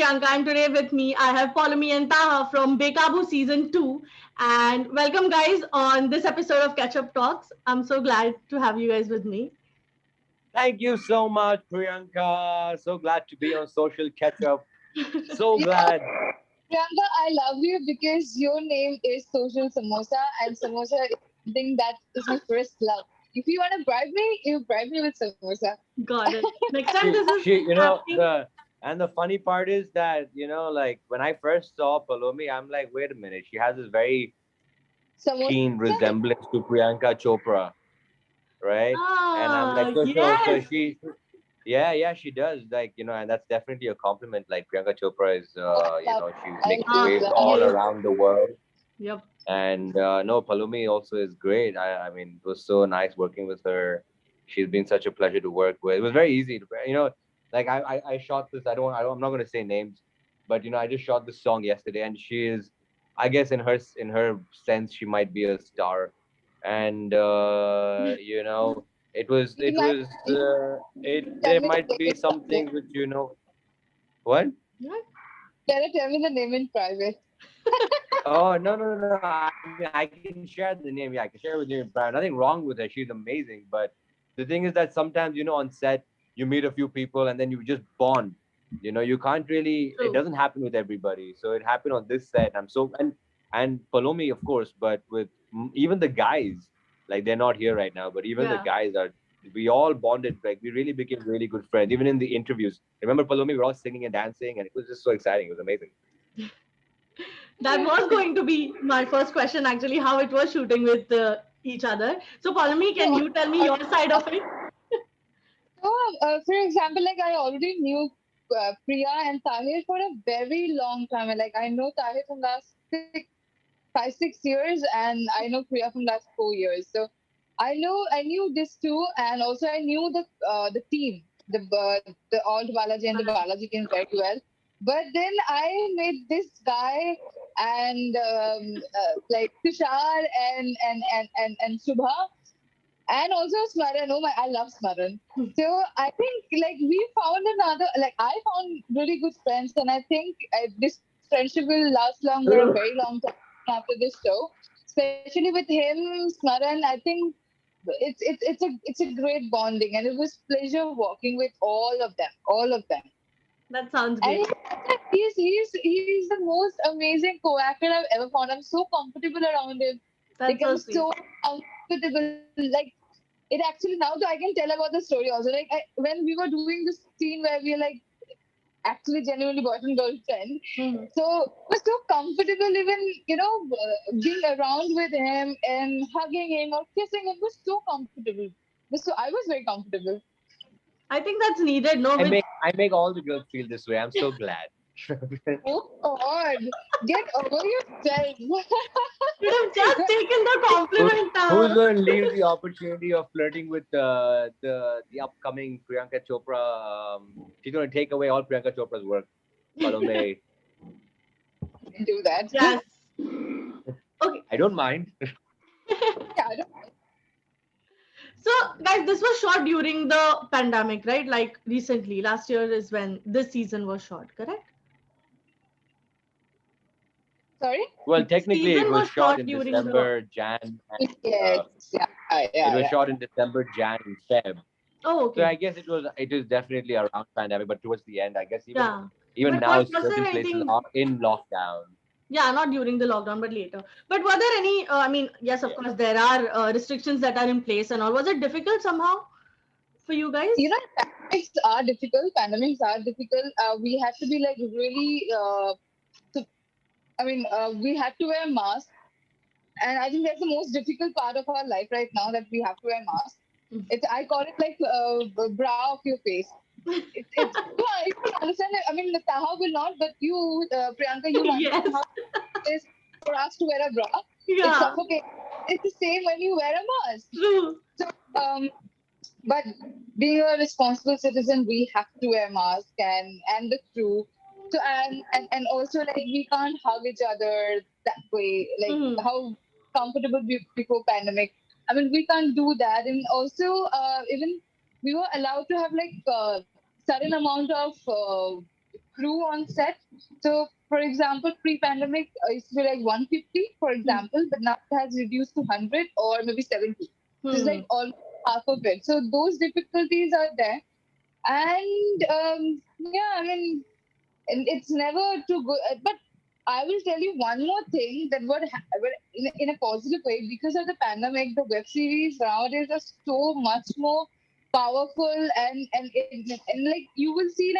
Priyanka, and today with me I have Poulomi and Taaha from Bekaaboo Season 2. And welcome, guys, on this episode of Ketchup Talks. I'm so glad to have you guys with me. Thank you so much, Priyanka. So glad to be on Social Catch Up. So Yeah, glad. Priyanka, I love you because your name is Social Samosa, and samosa is something that is my first love. If you want to bribe me, you bribe me with samosa. Got it. Next time She, this is she, you know, happening. the funny part is that like when I first saw Palomi, I'm like, wait a minute, she has this very keen Samosa, resemblance to Priyanka Chopra, right? And I'm like, Ah, so yes. yeah, she does. Like, and that's definitely a compliment. Like Priyanka Chopra is, oh, I love, she's I making Ah, really waves love all yes. you. around the world. Yep. And no, Palumi also is great. I mean, it was so nice working with her. She's been such a pleasure to work with. It was very easy to, like I shot this. I'm not going to say names, but I just shot this song yesterday, and she is, I guess in her sense, she might be a star, and it You might, was you it tell there me the might name be in something private. which what. What? Better tell me the name in private. Oh no! I mean, I can share the name. Yeah, I can share with you in private. Nothing wrong with her. She's amazing. But the thing is that sometimes, on set, you meet a few people and then you just bond. You can't really. It doesn't True. happen with everybody. So it happened on this set. And Palomi, of course, but with even the guys, like they're not here right now, but even the Yeah. guys are. We all bonded. Like we really became really good friends. Even in the interviews, remember Palomi? We were all singing and dancing, and it was just so exciting. It was amazing. That was going to be my first question, actually, how it was shooting with each other. So, Poulomi, can So, you tell me your side of it? so for example, like I already knew Priya and Tahir for a very long time. And, like I know Tahir from last 5 6 years, and I know Priya from last 4 years. So I knew this too, and also I knew the team, the ALTBalaji and the Balaji team very well. But then I met this guy and like Tushar and Subha and also Smaran. Oh my, I love Smaran. So I think like we found another, like I found really good friends, and I think this friendship will last longer a very long time after this show. Especially with him, Smaran, I think it's a great bonding, and it was pleasure working with all of them. That sounds And great. he's the most amazing co-actor I've ever found. I'm so comfortable around him. Like That's so I'm sweet. so comfortable. Like it actually now I can tell about the story also. Like when we were doing this scene where we are like actually genuinely boyfriend girlfriend, Hmm. so it was so comfortable even being around with him and hugging him or kissing him was so comfortable. So I was very comfortable. I think that's needed, no? I With make all the girls feel this way. I'm so glad. Oh God, get over yourself. should have just taken the Who, compliment. who's going to leave the opportunity of flirting with the upcoming Priyanka Chopra? She's going to take away all Priyanka Chopra's work. Palome, Do that. Yes. Okay. I don't mind. Yeah, I don't, So, guys, this was shot during the pandemic, right? Like recently, last year is when this season was shot, correct? sorry. Well, technically, it Season was was shot shot in during the. December, Jan, and Yes, yeah, it was yeah. shot in December, Jan, and Feb. Oh, So okay. I guess it is definitely around pandemic, but towards the end, I guess Yeah. even But now was there certain places anything? are in lockdown. Yeah, not during the lockdown, but later. But were there any? I mean, yes, of Yeah. course, there are restrictions that are in place and all. Was it difficult somehow for you You guys? know, pandemics are difficult. Pandemics are difficult. We had to be like really. To, I mean, we had to wear masks, and I think that's the most difficult part of our life right now that we have to wear masks. It's I call it like brow of your face. It's you can understand it. I mean, the Taha will not, but you, Priyanka, you'll understand Yes. how it is for us to wear a bra. It's Yeah. suffocating. It's the same when you wear a mask. True. So, but being a responsible citizen, we have to wear mask and the crew. So and also like we can't hug each other that way. Like Hmm. how comfortable before pandemic. I mean, we can't do that. And also, even we were allowed to have like certain amount of crew on set. So, for example, pre-pandemic, it used to be like 150, for Hmm. example, but now it has reduced to 100 or maybe 70. So it's Hmm. like almost half of it. So those difficulties are there. And yeah, I mean, and it's never too good. But I will tell you one more thing that in a positive way, because of the pandemic, the web series nowadays are so much more powerful, and like you will see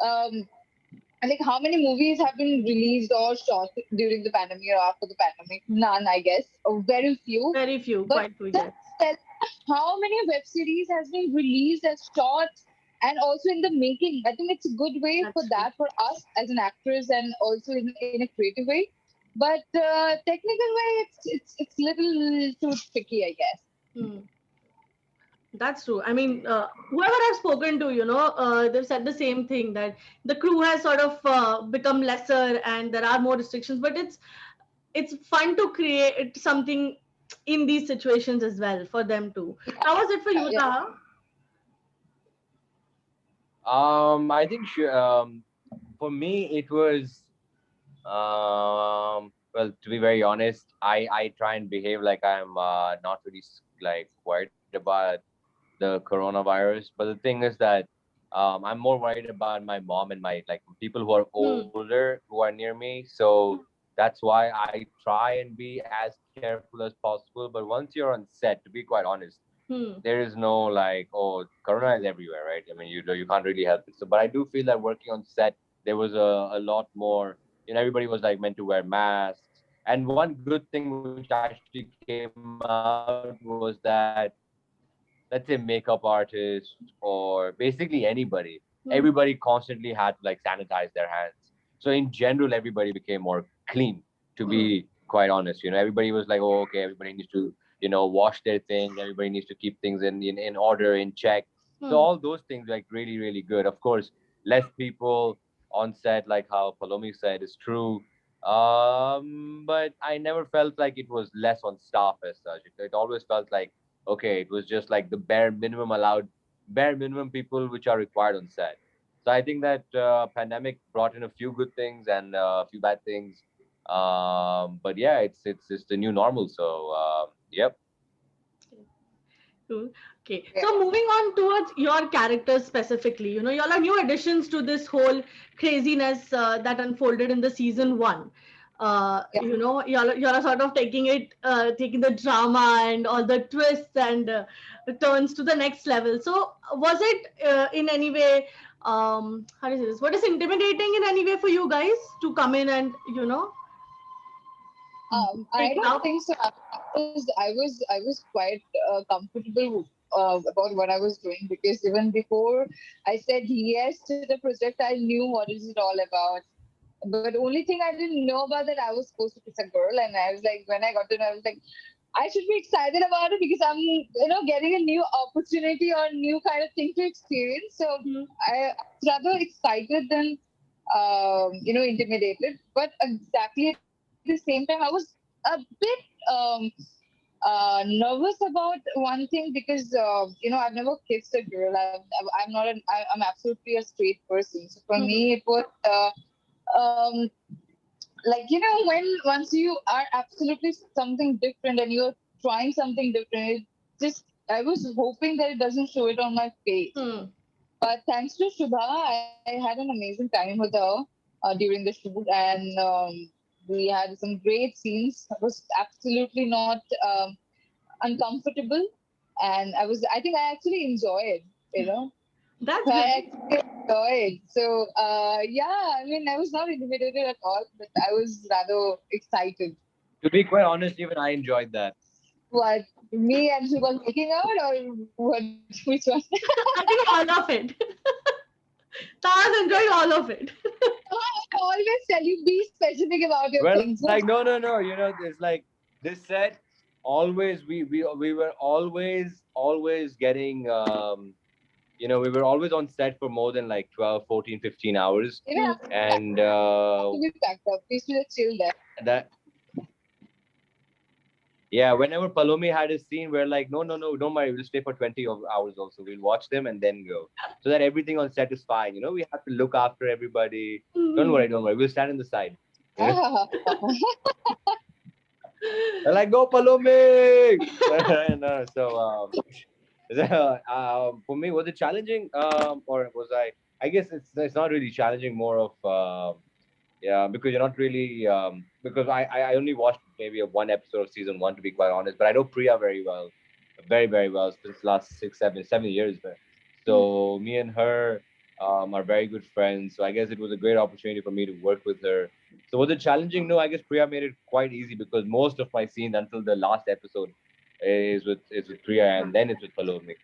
um like how many movies have been released or shot during the pandemic or after the pandemic? None, I guess, or very few. Very few, But quite few, just yes. tell how many web series has been released as short and also in the making. I think it's a good way for That's true. that for us as an actress and also in a creative way. But technical way, it's little too tricky, I guess. Hmm. That's true. I mean, whoever I've spoken to, they've said the same thing, that the crew has sort of become lesser and there are more restrictions. But it's fun to create something in these situations as well for them too. How was it for you, Yeah, Taha? I think for me it was well, to be very honest, I try and behave like I'm not really like worried about the coronavirus. But the thing is that I'm more worried about my mom and my like people who are Hmm. older who are near me. So that's why I try and be as careful as possible. But once you're on set, to be quite honest, Hmm. there is no like, oh, corona is everywhere, right? I mean, you can't really help it. So but I do feel that working on set there was a lot more, everybody was like meant to wear masks. And one good thing which actually came out was that, let's say, makeup artists or basically anybody, everybody constantly had to like Hmm. sanitize their hands. So in general, everybody became more clean, to be quite honest. Everybody was like, oh, okay, everybody needs to, wash their things. Everybody needs to keep things in order, in check. So all those Hmm. things like really, really good. Of course, less people on set, like how Palomi said, is true. But I never felt like it was less on staff as such. It always felt like, okay, it was just like the bare minimum people which are required on set. So I think that pandemic brought in a few good things and a few bad things. But yeah, it's the new normal. So yep. Cool. Okay, yeah, so moving on towards your characters specifically, y'all are new additions to this whole craziness that unfolded in the season one. yeah. Y'all are sort of taking the drama and all the twists and turns to the next level. So, was it in any way, how do you say this? What is intimidating in any way for you guys to come in and I take it don't up? think so. I was quite comfortable about what I was doing because even before I said yes to the project, I knew what is it all about. But only thing I didn't know about that I was supposed to kiss a girl, and I was like, when I got to know, I was like, I should be excited about it because I'm, getting a new opportunity or new kind of thing to experience. So Hmm. I was rather excited than, intimidated. But exactly at the same time, I was a bit nervous about one thing because, I've never kissed a girl. I'm not I'm absolutely a straight person. So for Hmm. me, it was. Um, like when once you are absolutely something different and you're trying something different, it just I was hoping that it doesn't show it on my face. Hmm. But thanks to Shubha, I had an amazing time with her during the shoot, and we had some great scenes. I was absolutely not uncomfortable, and I think I actually enjoyed, That's I great. actually enjoyed. So, yeah, I mean, I was not intimidated at all, but I was rather excited. To be quite honest, even I enjoyed that. What, me and she was making out, or what? Which one? I think all of it. Taz enjoying all of it. I always tell you, be specific about your Well, things. like no. It's like this set. Always we were always getting we were always on set for more than like 12, 14, 15 hours. I Hmm. have And to be packed up. We should have chilled there. that Yeah, whenever Palomi had a scene, we're like, no, no, no, don't worry, we'll stay for 20 hours also. We'll watch them and then go. So that everything on set is fine. You know, we have to look after everybody. Mhm. Don't worry, we'll stand in the side. You know, Ah, they're like, go Palomi! No, so, for me, was it challenging? Or was I? I guess it's not really challenging. More of yeah, because you're not really because I only watched maybe a one episode of season one, to be quite honest. But I know Priya very well, very very well since last 6 7 7 years. So me and her are very good friends. So I guess it was a great opportunity for me to work with her. So was it challenging? No, I guess Priya made it quite easy because most of my scenes until the last episode is with Priya and then it's with Palomi.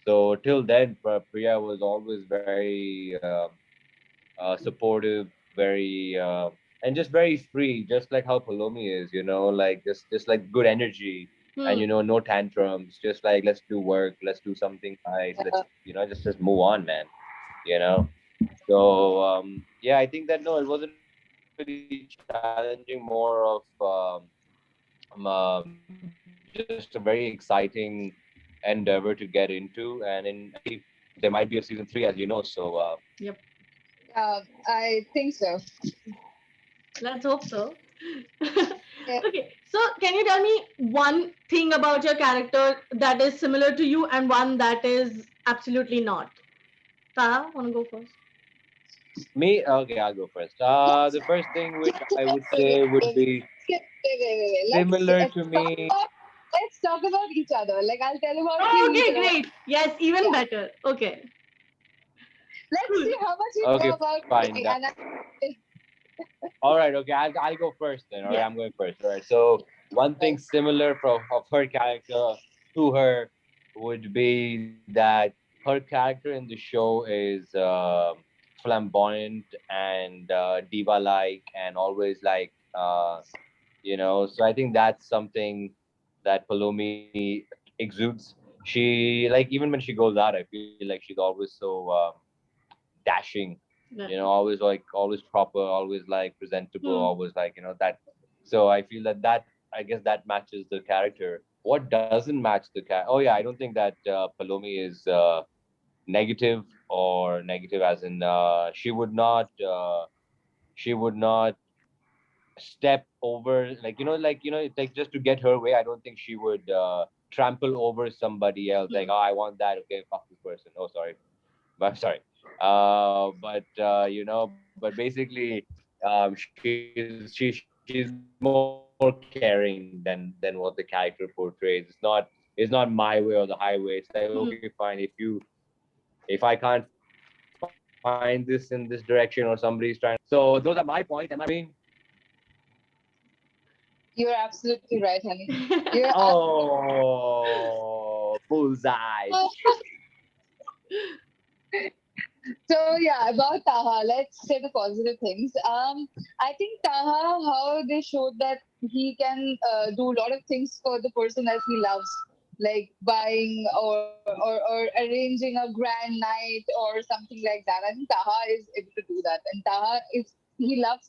So till then, Priya was always very supportive, very and just very free, just like how Palomi is, like just like good energy, and Hmm. no tantrums, just like let's do work, let's do something nice, let's just move on, man. You know. So yeah, I think that no, it wasn't really challenging, more of just a very exciting endeavor to get into, and maybe there might be a season three, as you know. So Yep. I think so. Let's hope so. Yeah. Okay, so can you tell me one thing about your character that is similar to you and one that is absolutely not? Tara, wanna go first? me, okay, I'll go first. Let's The first thing which I would wait, say would wait, be wait. Let's similar to talk me. about each other. Like I'll tell about you, Oh, you okay, tell about. great. Yes, even Yeah. better. Okay, Let's cool. see how much you Okay, know fine. about me. And All right, okay, I'll go first then. All right, Yeah. I'm going first. All right. So one thing similar of her character to her would be that her character in the show is flamboyant and diva-like and always like So I think that's something that Palomi exudes. She like even when she goes out, I feel like she's always so dashing, Yeah. always proper, always like presentable, Hmm. always like that. So I feel that I guess that matches the character. What doesn't match the cat? Oh yeah, I don't think that Palomi is negative, or negative as in she would not step over, it's like just to get her way. I don't think she would trample over somebody else, like, Hmm. oh, I want that, okay, fuck this person, oh sorry. But sorry. But basically, she's more caring than what the character portrays. It's not my way or the highway. It's like, okay, fine. If I can't find this in this direction, or somebody's trying to push me, I'll go for it. So those are my points. Am I right, Palomi? you're absolutely right, honey. You're Oh, bullseye. So yeah, about Taha, let's say the positive things. I think Taha, how they showed that he can do a lot of things for the person that he loves, like buying or arranging a grand night or something like that. I think Taha is able to do that. And Taha, if he loves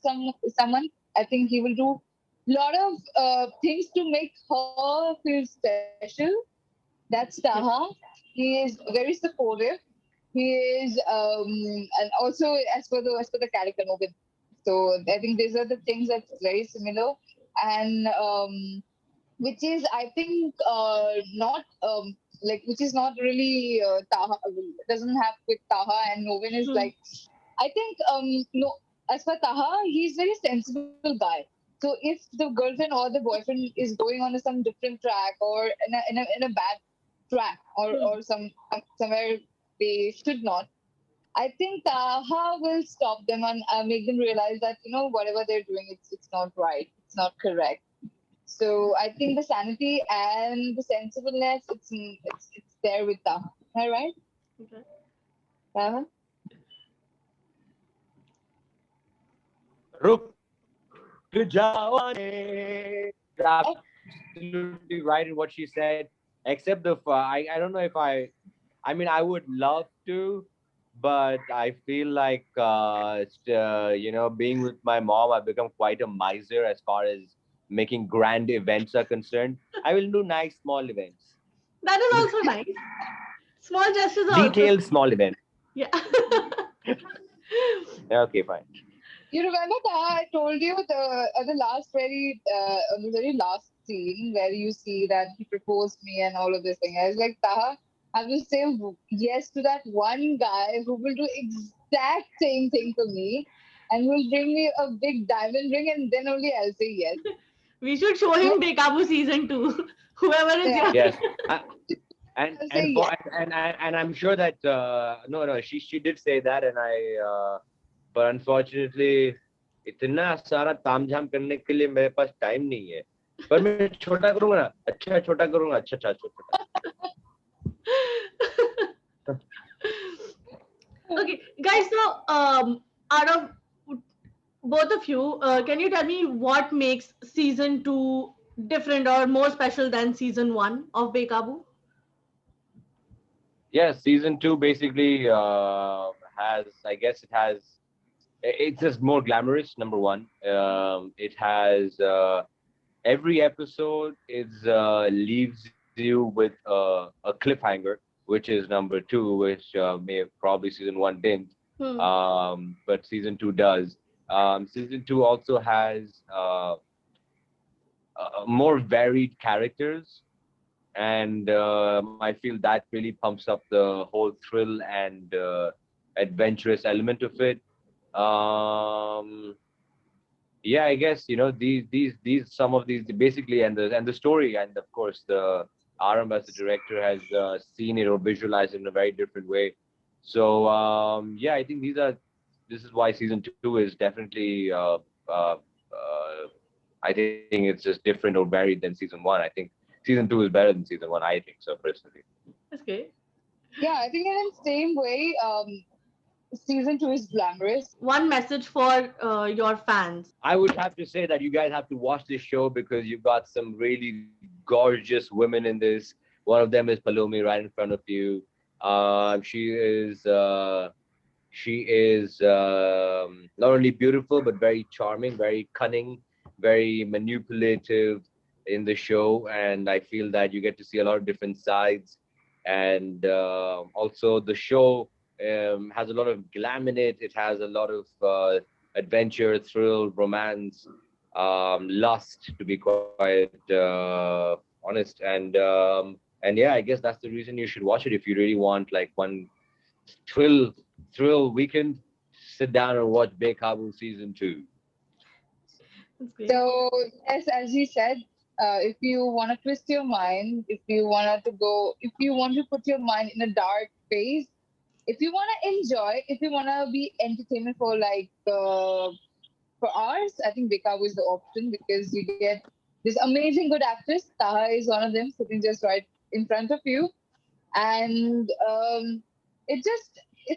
someone, I think he will do lot of things to make her feel special. That's Taha. Yep. He is very supportive. He is and also as per the character Movin. So I think these are the things that's very similar, and which is I think not like which is not really Taha doesn't have with Taha and Novin is Hmm. like I think no, as for Taha, he's very sensible guy. So if the girlfriend or the boyfriend is going on some different track or in a bad track Hmm. or somewhere they should not, I think Taha will stop them and make them realize that whatever they're doing, it's not right, it's not correct. So I think the sanity and the sensibleness, it's there with Taha. Am I right, Okay. Taha? Ruk jao absolutely right in what she said. Except I don't know if I mean, I would love to, but I feel like being with my mom, I've become quite a miser as far as making grand events are concerned. I will do nice small events. That is also nice. Small gestures are also Detailed small events. yeah. Okay, fine. You remember that I told you the last on the very last scene where you see that he proposed me and all of this thing. I was like, Taha, I will say yes to that one guy who will do exact same thing to me and will bring me a big diamond ring, and then only I'll say yes. We should show Like, him Bekaaboo season 2. Whoever is yeah, your Yes. And I'll say and for yes. and I'm sure that no, she did say that, and I but unfortunately इतना सारा तामझाम करने के लिए मेरे पास time नहीं है, पर मैं छोटा करूंगा ना, अच्छा छोटा करूंगा, अच्छा छोटा. okay, guys. So, out of both of you, can you tell me what makes season 2 different or more special than season 1 of Bekaaboo? Yeah, season two basically has, I guess it has, it's just more glamorous. Number one, it has every episode is leaves you with a cliffhanger, which is number two, which may have probably season one didn't, Hmm. but season two does. Season two also has more varied characters, and I feel that really pumps up the whole thrill and adventurous element of it. Um, yeah, I guess these some of these basically, and the story, and of course the Aram as the director has seen it or visualized it in a very different way. So yeah, I think this is why season two is definitely I think it's just different or varied than season one. I think season two is better than season one. I think so personally. That's great. Yeah, I think in the same way, season 2 is glamorous. One message for your fans. I would have to say that you guys have to watch this show because you've got some really gorgeous women in this. One of them is Poulomi right in front of you. She is not only beautiful but very charming, very cunning, very manipulative in the show, and I feel that you get to see a lot of different sides. And also, the show has a lot of glam in it. It has a lot of adventure, thrill, romance, lust, to be quite honest. And yeah, I guess that's the reason you should watch it if you really want like one thrill thrill weekend. Sit down and watch Bekaaboo season two. That's great. So, yes, as you said, if you want to twist your mind, if you want to put your mind in a dark phase, if you want to enjoy, if you want to be entertainment for hours, I think Bekabu is the option because you get this amazing good actress. Taha is one of them sitting just right in front of you, and it's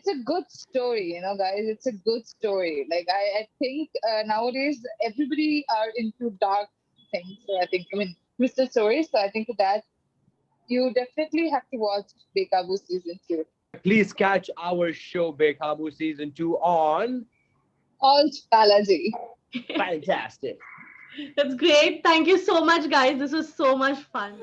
a good story, guys. It's a good story. Like I think nowadays everybody are into dark things. So I mean twisted stories. So I think for that you definitely have to watch Bekabu season 2. Please catch our show Bekaaboo season two on ALTBalaji. Fantastic. That's great. Thank you so much, guys. This was so much fun.